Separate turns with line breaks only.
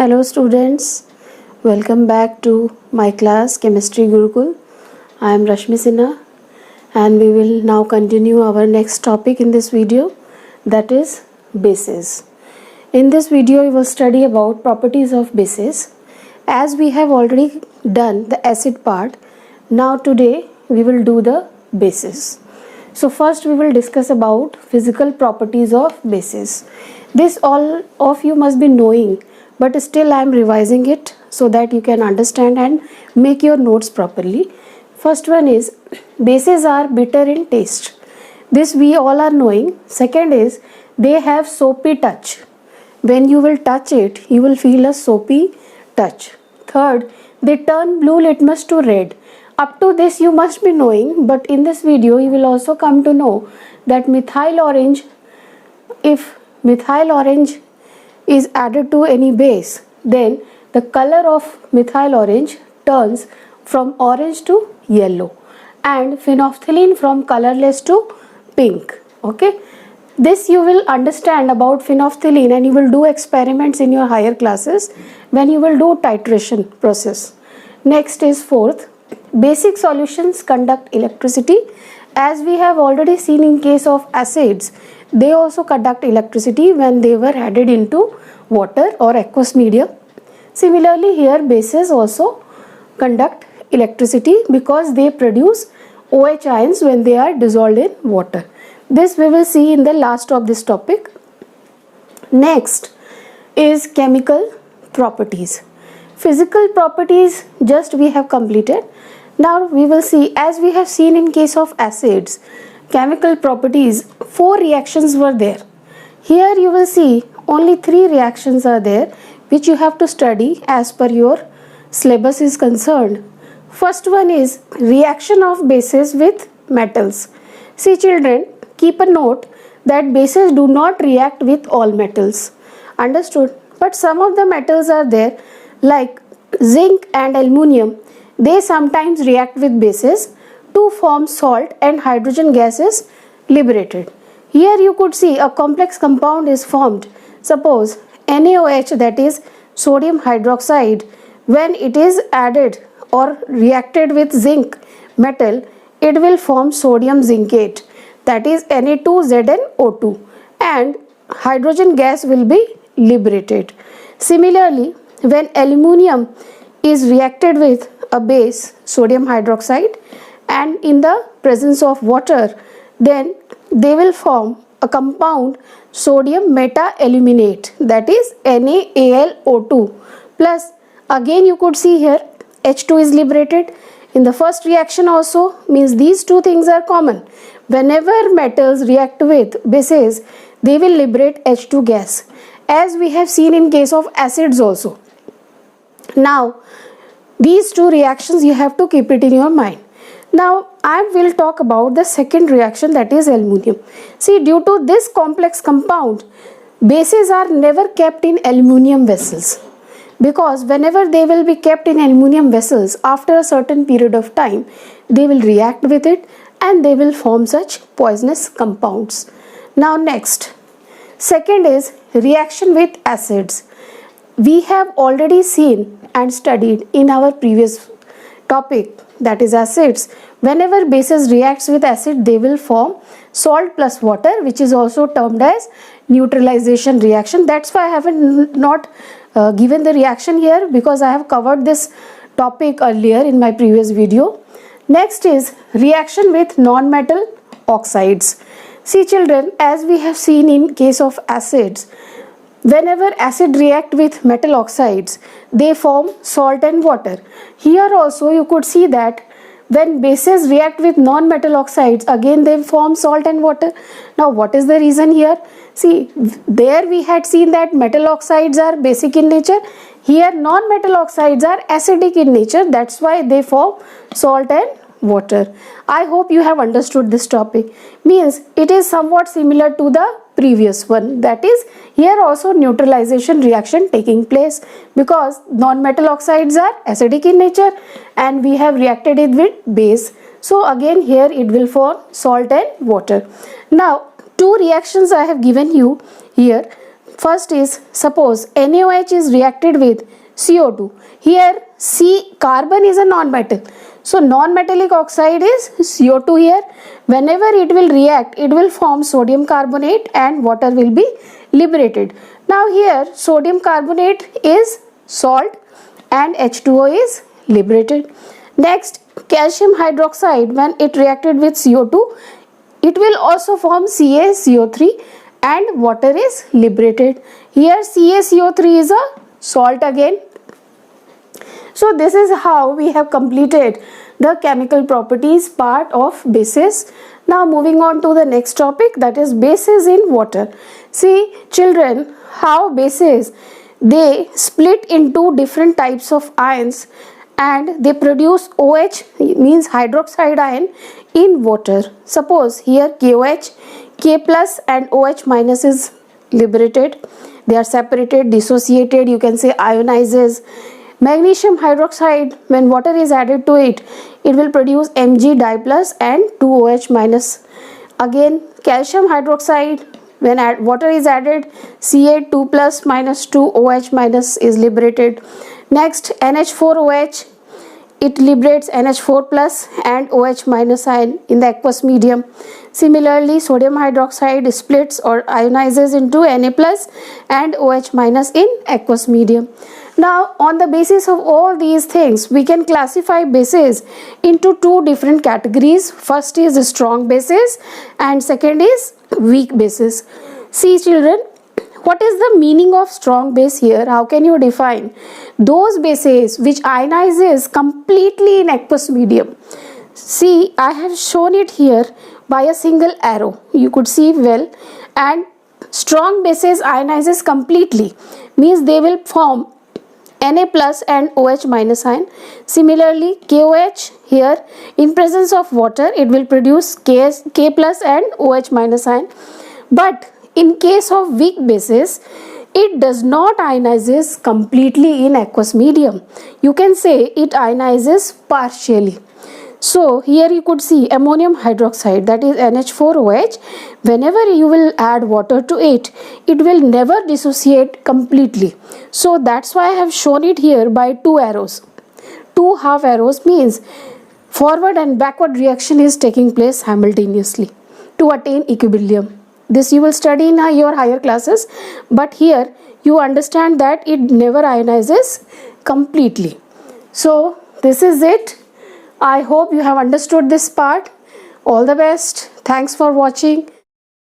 Hello students, welcome back to my class Chemistry Gurukul. I am Rashmi Sinha and we will now continue our next topic in this video, that is bases. In this video we will study about properties of bases. As we have already done the acid part, now today we will do the bases. So first we will discuss about physical properties of bases. This all of you must be knowing, but still I am revising it so that you can understand and make your notes properly. First one is bases are bitter in taste. This we all are knowing. Second is they have soapy touch. When you will touch it, you will feel a soapy touch. Third, they turn blue litmus to red. Up to this you must be knowing, but in this video you will also come to know that methyl orange, if methyl orange is added to any base, then the color of methyl orange turns from orange to yellow and phenolphthalein from colorless to pink. Okay, this you will understand about phenolphthalein and you will do experiments in your higher classes when you will do titration process. Next is fourth, basic solutions conduct electricity. As we have already seen in case of acids, they also conduct electricity when they were added into water or aqueous medium. Similarly here bases also conduct electricity because they produce OH ions when they are dissolved in water. This we will see in the last of this topic. Next is chemical properties. Physical properties just we have completed. Now we will see, as we have seen in case of acids, chemical properties, 4 reactions were there. Here you will see only 3 reactions are there which you have to study as per your syllabus is concerned. First one is reaction of bases with metals. See children, keep a note that bases do not react with all metals. Understood? But some of the metals are there like zinc and aluminium. They sometimes react with bases to form salt and hydrogen gas is liberated. Here you could see a complex compound is formed. Suppose NaOH, that is sodium hydroxide, when it is added or reacted with zinc metal, it will form sodium zincate, that is Na2ZnO2, and hydrogen gas will be liberated. Similarly, when aluminium is reacted with a base sodium hydroxide and in the presence of water, then they will form a compound sodium meta-aluminate, that is NaAlO2, plus again you could see here H2 is liberated. In the first reaction also, means these two things are common. Whenever metals react with bases, they will liberate H2 gas, as we have seen in case of acids also. Now these two reactions you have to keep it in your mind. Now I will talk about the second reaction, that is aluminium. See, due to this complex compound, bases are never kept in aluminium vessels, because whenever they will be kept in aluminium vessels, after a certain period of time they will react with it and they will form such poisonous compounds. Now next, second is reaction with acids. We have already seen and studied in our previous topic, that is acids. Whenever bases reacts with acid, they will form salt plus water, which is also termed as neutralization reaction. That's why I haven't not given the reaction here, because I have covered this topic earlier in my previous video. Next is reaction with non-metal oxides. See children, as we have seen in case of acids, whenever acid react with metal oxides, they form salt and water. Here also you could see that when bases react with non-metal oxides, again they form salt and water. Now what is the reason here? See, there we had seen that metal oxides are basic in nature. Here non-metal oxides are acidic in nature. That's why they form salt and water. I hope you have understood this topic. Means it is somewhat similar to the previous one, that is here also neutralization reaction taking place, because non-metal oxides are acidic in nature and we have reacted it with base. So again here it will form salt and water. Now two reactions I have given you here. first is, suppose NaOH is reacted with CO2. Here C, carbon is a non-metal. So non-metallic oxide is CO2 here. Whenever it will react, it will form sodium carbonate and water will be liberated. Now here sodium carbonate is salt and H2O is liberated. Next, calcium hydroxide, when it reacted with CO2, it will also form CaCO3 and water is liberated. Here CaCO3 is a salt again. So this is how we have completed the chemical properties part of bases. Now moving on to the next topic, that is bases in water. See children, how bases, they split into different types of ions and they produce OH, means hydroxide ion, in water. Suppose here KOH, K plus and OH minus is liberated. They are separated, dissociated, you can say ionizes. Magnesium hydroxide, when water is added to it, it will produce Mg di plus and 2OH minus. Again calcium hydroxide, when water is added, Ca2 plus minus 2OH minus is liberated. Next NH4OH, it liberates NH4 plus and OH minus ion in the aqueous medium. Similarly sodium hydroxide splits or ionizes into Na plus and OH minus in aqueous medium. Now on the basis of all these things, we can classify bases into two different categories. First is strong bases and second is weak bases. See children, what is the meaning of strong base here? How can you define? Those bases which ionizes completely in aqueous medium. See, I have shown it here by a single arrow. You could see well. And strong bases ionizes completely, means they will form Na plus and OH minus ion. Similarly KOH, here in presence of water it will produce K plus and OH minus ion. But in case of weak bases, it does not ionizes completely in aqueous medium. You can say it ionizes partially. So here you could see ammonium hydroxide, that is NH4OH. Whenever you will add water to it, it will never dissociate completely. So that's why I have shown it here by two arrows. Two half arrows means forward and backward reaction is taking place simultaneously to attain equilibrium. This you will study in your higher classes, but here you understand that it never ionizes completely. So this is it. I hope you have understood this part. All the best. Thanks for watching.